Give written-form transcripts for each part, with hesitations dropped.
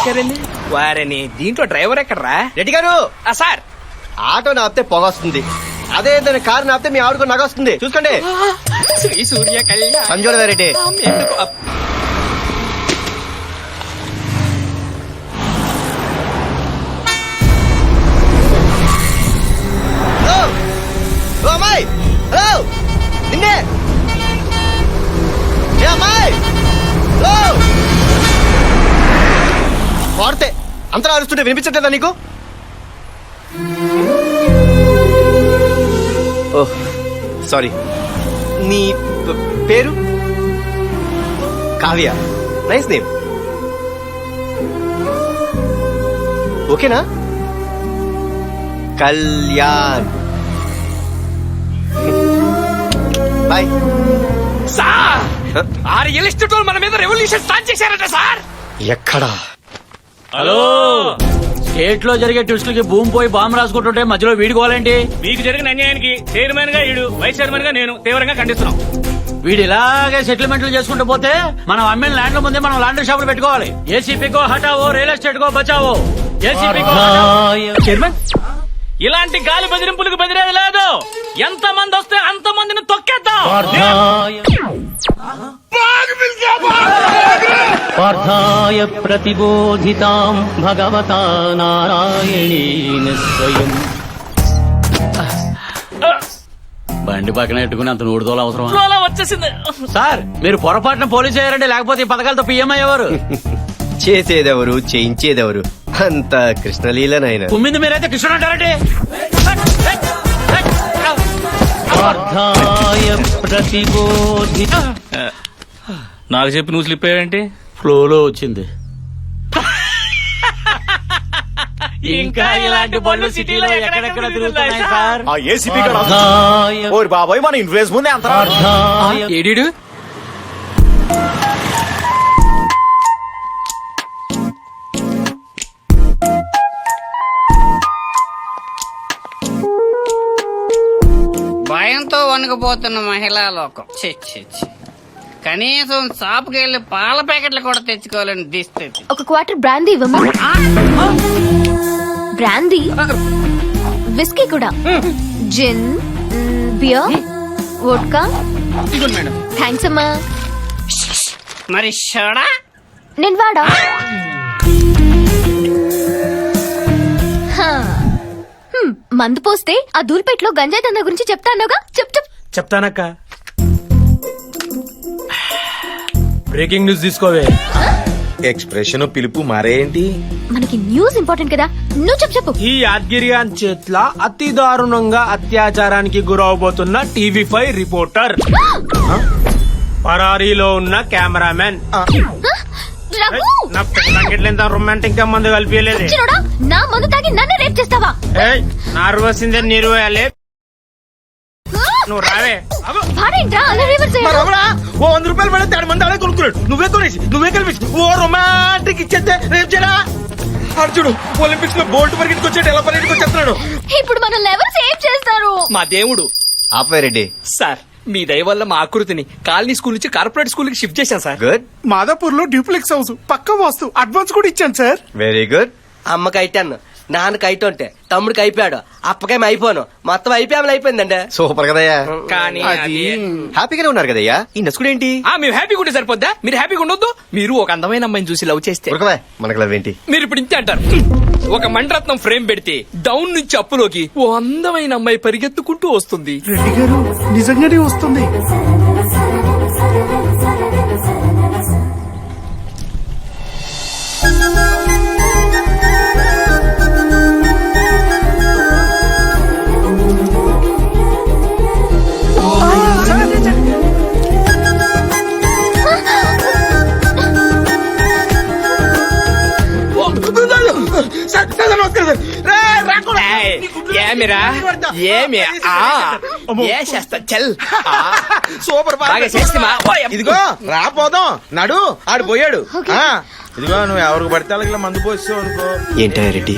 ఎక్కారండి వారని. దీంట్లో డ్రైవర్ ఎక్కడరా? రెడ్డి గారు సార్, ఆటో నాపితే పొగ వస్తుంది, అదే ఏదైనా కారు నాపితే మీ ఆవిడకు నగ వస్తుంది. చూసుకోండి. శ్రీ సూర్య కళ్యాణ్ సంజోడ రెడ్డి. హలో అమ్మాయి, హలో నిన్నే అమ్మాయి, హలో వాడితే అంతలా అరుస్తుంటే వినిపించట్లేదా నీకు? Oh sorry. నీ పేరు? కావ్య. Nice name. ఓకేనా? కళ్యాణ్. బాయ్. సార్, ఆ రియల్ ఎస్టేట్ వాళ్ళు మన మీద రెవల్యూషన్ స్టార్ట్ చేశారట సార్. ఎక్కడా? హలో, స్టేట్ లో జరిగే ట్విస్టులకి భూమి పోయి బాంబు రాసుకుంటుంటే మధ్యలో వీడుకోవాలండి. మీకు జరిగిన అన్యాయానికి చైర్మన్ గా ఈడు, వైస్ చైర్మన్ గా నేను తీవ్రంగా ఖండిస్తున్నాం. వీడు ఇలాగే సెటిల్మెంట్లు చేసుకుంటూ పోతే మనం అమ్మిన ల్యాండ్ల ముందే మనం లాండ్రీ షాపులు పెట్టుకోవాలి. ఏసీపీకో హటావో, రియల్ ఎస్టేట్ కో బచావో. ఏసీపీకో చైర్మన్, ఇలాంటి గాలి బెదిరింపులకు బెదిరేది లేదు. ఎంత మంది వస్తే అంత మందిని తొక్కేద్దాం. పార్థాయ ప్రతిబోధితాం భగవతా నారాయణేన స్వయం. బండి పక్కన పెట్టుకుని అంత నూడుదోలు అవసరం ఫ్లోలో వచ్చేసింది. సార్? మీరు పొరపాటున పోలీసు అయ్యారండి, లేకపోతే ఈ పథకాలతో పిఎం అయ్యేవారు. చేసేదెవరు, చేయించేదెవరు? అంత కృష్ణలీలనైనా. కుమ్మింది మీరైతే కృష్ణుడు అంటారండి. పార్థాయ ప్రతిబోధి. నాకు చెప్పి నువ్వు స్లిప్ అయ్యావేంటి? ఫ్లోలో వచ్చింది. ఇంకా ఇలాంటి బళ్ళు సిటీలో ఎక్కడెక్కడ తిరుగుతున్నాయి సార్. ఆ ఏసీపీ గారు ఓరి బాబాయ్, మన ఇన్ఫ్లుయెన్స్ ముందే అంత ఏడీడు భయంతో వణుకుపోతున్న మహిళా లోకం. ఛీ, ఛీ, ఛీ. కనీసం షాపుకి వెళ్లి పాల ప్యాకెట్లు కూడా తెచ్చుకోవాలని దిస్థితి. ఒక క్వార్టర్ బ్రాందీ ఇవ్వమా? బ్రాందీ, విస్కీ కూడా, జిన్, బియర్, వోడ్కా. థ్యాంక్స్ అమ్మా. మరి షోడా? నేను వాడా? హా. మందు పోస్తే ఆ దూల్పేటలో గంజాయి దందా గురించి చెప్తా అన్నావుగా, చెప్తానక్క. బ్రేకింగ్ న్యూస్ తీసుకోవే. ఎక్స్ప్రెషన్ పిలుపు మారేంటి? మనకి న్యూస్ ఇంపార్టెంట్ కదా, నువ్వు చెప్పు. ఈ యాద్గిరియాన్ చేట్ల అతి దారుణంగా అత్యాచారానికి గురవబోతున్న టీవీ5 రిపోర్టర్, పరారీలో ఉన్న కెమెరామెన్. నా పెళ్ళంగిట్లేంత రొమాంటిక్ గా మందు కలిపియలేదు. నా మందు తాగి నన్ను రేప్ చేస్తావా? నార్వసిందే నీరు వేయాలి. నువ్వు రావే. ఓ 100 రూపాయలు పడితే 3 మంది అడే కొనుక్కున్నాడు. నువ్వే కొనేసి నువ్వే కలిపి ఓ రొమాంటిక్ ఇచ్చేస్తే రేపు చేయడా? అర్జుడు ఒలింపిక్స్ లో బోల్ట్ పరిగెత్తుకు వచ్చేట ఎలా పరిగెత్తుకు వచ్చేస్తున్నాడు. ఇప్పుడు మనల్ని ఎవరు సేవ్ చేస్తారు? మా దేవుడు. ఆపే రెడ్డి. సార్, మీ దయ వల్ల మా ఆకృతిని కాలనీ స్కూల్ నుంచి కార్పొరేట్ స్కూల్ కి షిఫ్ట్ చేశాను సార్. గుడ్. మాదాపూర్ లో డ్యూప్లెక్స్ హౌస్ పక్క వాస్తు అడ్వాన్స్ కూడా ఇచ్చాను సార్. Very good. అమ్మకి అయిటాను, నాన్నకి అయితుంటే తమ్ముడికి అయిపోయాడు, అప్పకేం అయిపోను, మొత్తం అయిపోయామని అయిపోయిందండి. సూపర్ కదయ్యా. కానీ హ్యాపీగానే ఉన్నారు కదయ్యా. ఈ నసుకుడు ఏంటి? మేము హ్యాపీగా ఉంటే సరిపోద్దా? మీరు హ్యాపీగా ఉండొద్దు? మీరు ఒక అందమైన అమ్మాయిని చూసి లవ్ చేస్తే మనకు లవ్ ఏంటి? మీరు ఇప్పుడు ఇంతే అంటారు. ఒక మణిరత్నం ఫ్రేమ్ పెడితే డౌన్ నుంచి అప్పులోకి ఓ అందమైన అమ్మాయి పరిగెత్తుకుంటూ వస్తుంది. రెడ్డి గారు నిజంగానే వస్తుంది. ఏమిరా ఏమి చేస్తా చల్. సూపర్ బాగా చేస్తా. ఇదిగో రాపోదాం నడు, ఆడు పోయాడు. ఇదిగో నువ్వు ఎవరికి పడితే అలాగే మందు పోస్తావు అనుకో. ఏంటా రెడ్డి,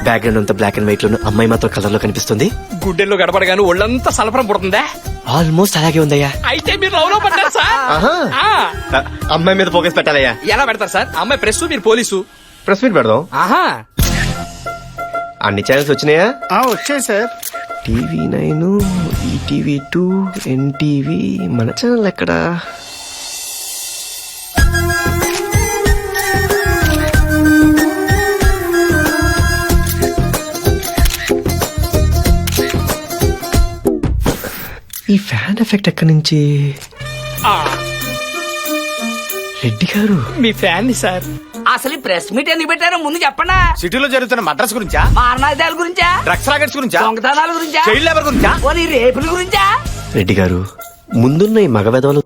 బ్యాక్గ్రౌండ్ అంతా బ్లాక్ అండ్ వైట్ లో అమ్మాయి మాత్రం కలర్ లో కనిపిస్తుంది. గుడ్డెల్లో గడపడగాను ఒళ్ళంతా సలపరం పుడుతుందా? ఆల్మోస్ట్ అలాగే ఉందయ్యా. అయితే మీరు లవ్ లో పడ్డారు సార్. అమ్మాయి మీద ఫోకస్ పెట్టాలయ్యా. ఎలా పెడతారు సార్? అమ్మాయి ప్రెస్, మీరు పోలీసు. ప్రెస్ మీట్ పెడదాం. ఆహా అన్ని ఛానల్స్ వచ్చినాయా? వచ్చాయి సార్. TV9, ETV2, NTV, మన ఛానల్ ఎక్కడా? ఈ ఫ్యాన్ ఎఫెక్ట్ ఎక్కడి నుంచి? రెడ్డి గారు మీ ఫ్యాన్ సార్. అసలు ప్రెస్ మీట్ ఎందుకు పెట్టారో ముందు చెప్పండా. సిటీలో జరుగుతున్న మద్రాస్ గురించా, మారణాదాల గురించా, డ్రగ్స్ రాకెట్స్ గురించా, దొంగతనాల గురించా, చైల్డ్ లేబర్ గురించా, పోనీ రేపుల గురించా? రెడ్డి గారు ముందున్న ఈ మగ వెధవలు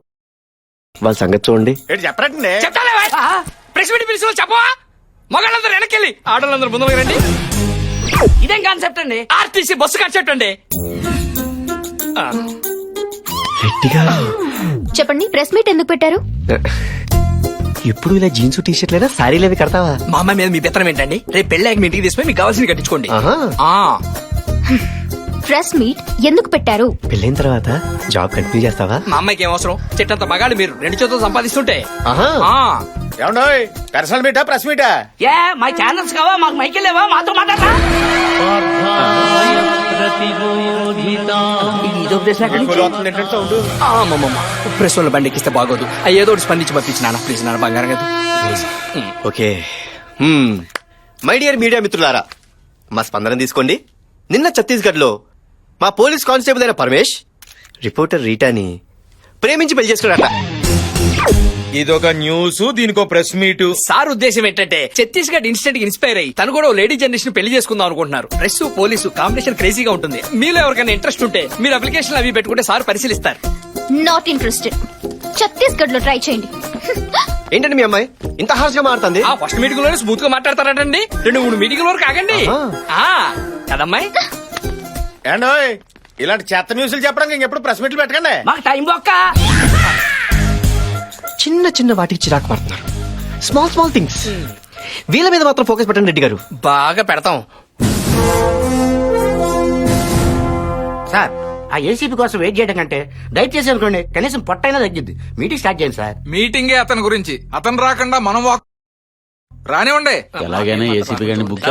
వాళ్ళ సంగతి చూడండి. ఏంటి చెప్పరండి. చెప్తాలే ప్రెస్ మీట్ పిలిచి చెప్పవా? మగాళ్ళందరూ వెనకెళ్ళి ఆడవాళ్ళందరూ ముందుకు రండి. ఇదేం కాన్సెప్ట్ అండి? ఆర్టీసీ బస్సు కాన్సెప్ట్ అండి. రెడ్డి గారు చెప్పండి, ప్రెస్ మీట్ ఎందుకు పెట్టారు? ఎప్పుడు ఇలా జీన్స్ టీ షర్ట్లైనా శారీలు అవి కడతావా? మా అమ్మాయి మీద మీ పెత్తనం ఏంటండి? రేపు పెళ్ళాక మీ ఇంటికి తీసుకుని మీకు కావాల్సింది కట్టించుకోండి. ఆహా. ఆ ప్రెస్ మీట్ ఎందుకు పెట్టారు? పెళ్ళైన తర్వాత జాబ్ కంటిన్యూ చేస్తావా? మా అమ్మాయికి ఏం అవసరం? చెట్టంత మగాళ్ళు మీరు 2 చేతులు సంపాదిస్తుంటే. ఆహా. ఆ ఏమండోయ్, పర్సనల్ మీటా ప్రెస్ మీటా? ఏ మా ఛానల్స్ కావా? మాకు మైకి లేవా? మాతో మాట్లాడరా? ఇదో ప్రశ్న ఎక్కడి నుంచి? అమ్మమ్మ ప్రెస్ వాళ్ళ బండి ఎక్కిస్తే బాగోదు. ఏదో ఒకటి స్పందించి పంపించి నాన్న ప్లీజ్ నాన్న, బంగారం కదా. ఓకే. మై డియర్ మీడియా మిత్రులారా, మా స్పందన తీసుకోండి. నిన్న ఛత్తీస్గఢ్ లో మా పోలీస్ కానిస్టేబుల్ అయిన పరమేష్ రిపోర్టర్ రీటాని ప్రేమించి పెళ్లి చేసుకున్నాడట. ఇదొక న్యూస్, దీనికో ప్రెస్ మీట్. సార్ ఉద్దేశం ఏంటంటే ఛత్తీస్గఢ్ ఇన్స్టెంట్ ఇన్స్పైర్ అయ్యి తను కూడా లేడీ జనరేషన్ పెళ్లి చేసుకుందాం అనుకుంటున్నారు. ప్రెస్ పోలీసు కాంబినేషన్ క్రేజీగా ఉంటుంది. మీలో ఎవరికైనా ఇంట్రెస్ట్ ఉంటే మీరు అప్లికేషన్ అవి పెట్టుకుంటే సార్ పరిశీలిస్తారు. Not interested. ఛత్తీస్గఢ్ లో ట్రై చేయండి. ఏంటండి మీ అమ్మాయి ఇంత హార్ష్ గా మారుతుంది? ఆ ఫస్ట్ మీటింగ్ లోనే స్మూత్ గా మాట్లాడతారటండి. 2-3 మీటింగ్ వరకు ఆగండి. కదమ్మాయి? ఏండోయ్, ఇలాంటి చెత్త న్యూస్లు చెప్పడానికి ఇంకెప్పుడు ప్రెస్ మీట్లు పెట్టకండి. మాకు టైం బొక్క. చిన్న చిన్న వాటికి చిరాకు పడుతున్నారు. స్మాల్ స్మాల్ థింగ్స్ వీళ్ళ మీద మాత్రం ఫోకస్ పెట్టండి రెడ్డి గారు. బాగా పెడతాం. సార్ ఆ ఏసీపీ కోసం వెయిట్ చేయడం కంటే దయచేసి అనుకోండి కనీసం పొట్టైనా తగ్గిద్ది. మీటింగ్ స్టార్ట్ చేయండి సార్. మీటింగే అతని గురించి. అతను రాకుండా మనం రానివ్వండి. ఎలాగైనా ఏసీపీ గారిని బుక్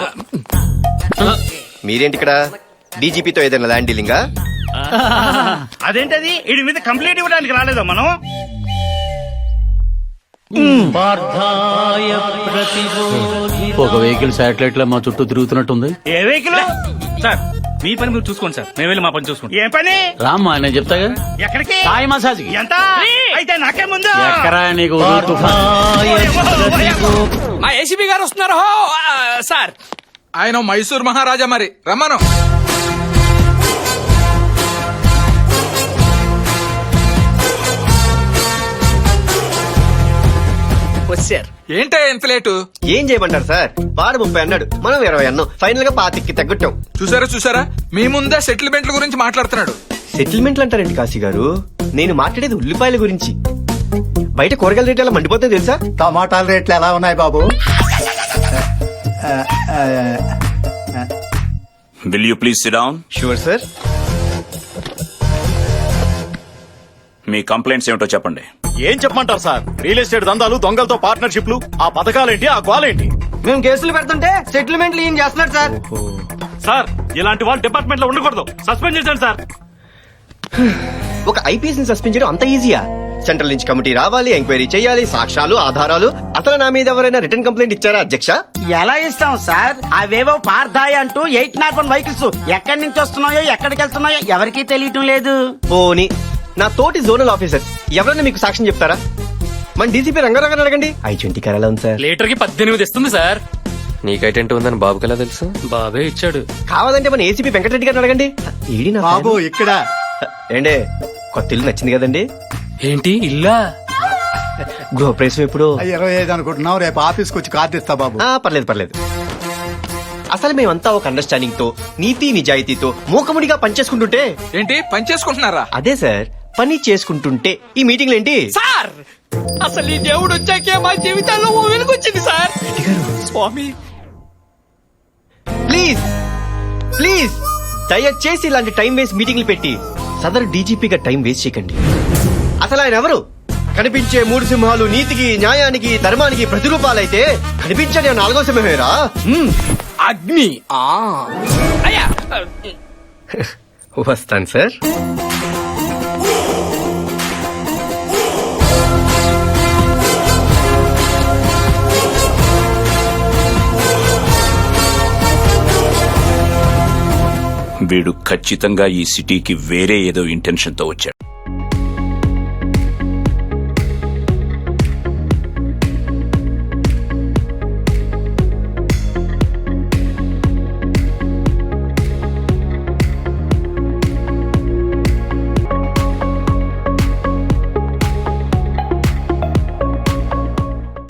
మీరేంటి ఇక్కడ? డీజీపీతో ఏదైనా ల్యాండ్ డీలింగా? అదేంటది, వీడి మీద కంప్లైంట్ ఇవ్వడానికి రాలేదా మనం? ఒక వెహికల్ శాటిలైట్ లో మా చుట్టూ తిరుగుతున్నట్టుంది. ఏ వెహికల్? సార్ మీ పని మీరు చూసుకోండి సార్, మేము వెళ్ళి మా పని చూసుకుంటాం. ఏ పని? రామ్మా నేను చెప్తాగా. ఎక్కడికి? సాయి మసాజ్ కి. ఎంత? అయితే నాకే ముందు. ఎక్కరా నీకు మా ఏసీపీ గారు వస్తున్నారు. సార్ ఆయన మైసూర్ మహారాజా, మరి రమ్మను. వచ్చారు. ఏంటే ఎంత లేటు? ఏం చేయమంటారు సార్? వాడు 30 అన్నాడు, మనం 20 అన్నాం. ఫైనల్ గా 25కి తగ్గట్టాం. చూసారా మీ ముందే సెటిల్మెంట్ల గురించి మాట్లాడుతున్నాడు. సెటిల్మెంట్లు అంటారండి కాశీ గారు? నేను మాట్లాడేది ఉల్లిపాయల గురించి. బయట కూరగాయల రేట్లు ఎలా మండిపోతాయి తెలుసా? టమాటాల రేట్లు ఎలా ఉన్నాయి బాబు? Will you please sit down? Sure sir. Me complaints ఏమిటో చెప్పండి. ఏం చెప్పమంటారు సార్? రియల్ ఎస్టేట్ దందాలు, దొంగలతో పార్ట్నర్షిప్లు, ఆ పథకాలేంటి, ఆ గోలేంటి? మేము కేసులు పెడుతుంటే సెటిల్మెంట్లు ఏం చేస్తున్నాడు సార్? సార్ ఇలాంటి వాళ్ళు డిపార్ట్మెంట్ లో ఉండకూడదు. సస్పెండ్ చేశాను సార్. ఒక ఐపీఎస్ ని సస్పెండ్ చేయడం అంత ఈజీయా? సెంట్రల్ నుంచి కమిటీ రావాలి, ఎంక్వైరీ చేయాలి, సాక్ష్యాలు, ఆధారాలు. అసలు నా మీద ఎవరైనా రిటర్న్ కంప్లైంట్ ఇచ్చారా అధ్యక్ష? ఎలా ఇస్తాం సార్? అవేవో పార్థాయి అంటూ 801 వెహికల్స్ ఎక్కడి నుంచి వస్తున్నాయో ఎక్కడికి వెళ్తున్నాయో ఎవరికీ తెలియటం లేదు. పోనీ నా తోటి జోనల్ ఆఫీసర్ ఎవరైనా మీకు సాక్ష్యం చెప్తారా? మన డీసీపీ రంగారావు అడగండి. I-20 కరాలా ఉంది సార్. లీటర్ కి 18 ఇస్తుంది సార్. నీకైటెంట్ ఉందని బాబుకి ఎలా తెలుసు? బాబే ఇచ్చాడు. కావాలంటే మన ఏసీపీ వెంకటరెడ్డి గారిని అడగండి. ఈడి నా బాబు ఫ్యాన్. ఇక్కడ ఏండే కొత్త ఇల్లు నచ్చింది కదండి? ఏంటి ఇల్లా? గృహప్రవేశం ఎప్పుడు? 25 అనుకుంటున్నావు, రేపు ఆఫీస్కి వచ్చి కార్డు ఇస్తా బాబు. పర్లేదు. అసలు మేమంతా ఒక అండర్స్టాండింగ్ తో, నీతి నిజాయితీతో మూకముడిగా పనిచేసుకుంటుంటే. ఏంటి పని చేసుకుంటున్నారా? అదే సార్, పని చేసుకుంటుంటే ఈ మీటింగ్లు ఏంటి సార్? అసలు ఈ దేవుడు వచ్చాకే మా జీవితాల్లో ఓ వెలుగొచ్చింది సార్. స్వామి ప్లీజ్ దయచేసి ఇలాంటి టైం వేస్ట్ మీటింగ్లు పెట్టి సదరు డీజీపీగా టైం వేస్ట్ చేయకండి. అసలు ఆయన ఎవరు? కనిపించే 3 సింహాలు నీతికి న్యాయానికి ధర్మానికి ప్రతిరూపాలైతే కనిపించని ఆ 4వ సింహమేరా అగ్ని అయ్యా వస్తాను సార్. వీడు ఖచ్చితంగా ఈ సిటీకి వేరే ఏదో ఇంటెన్షన్ తో వచ్చాడు.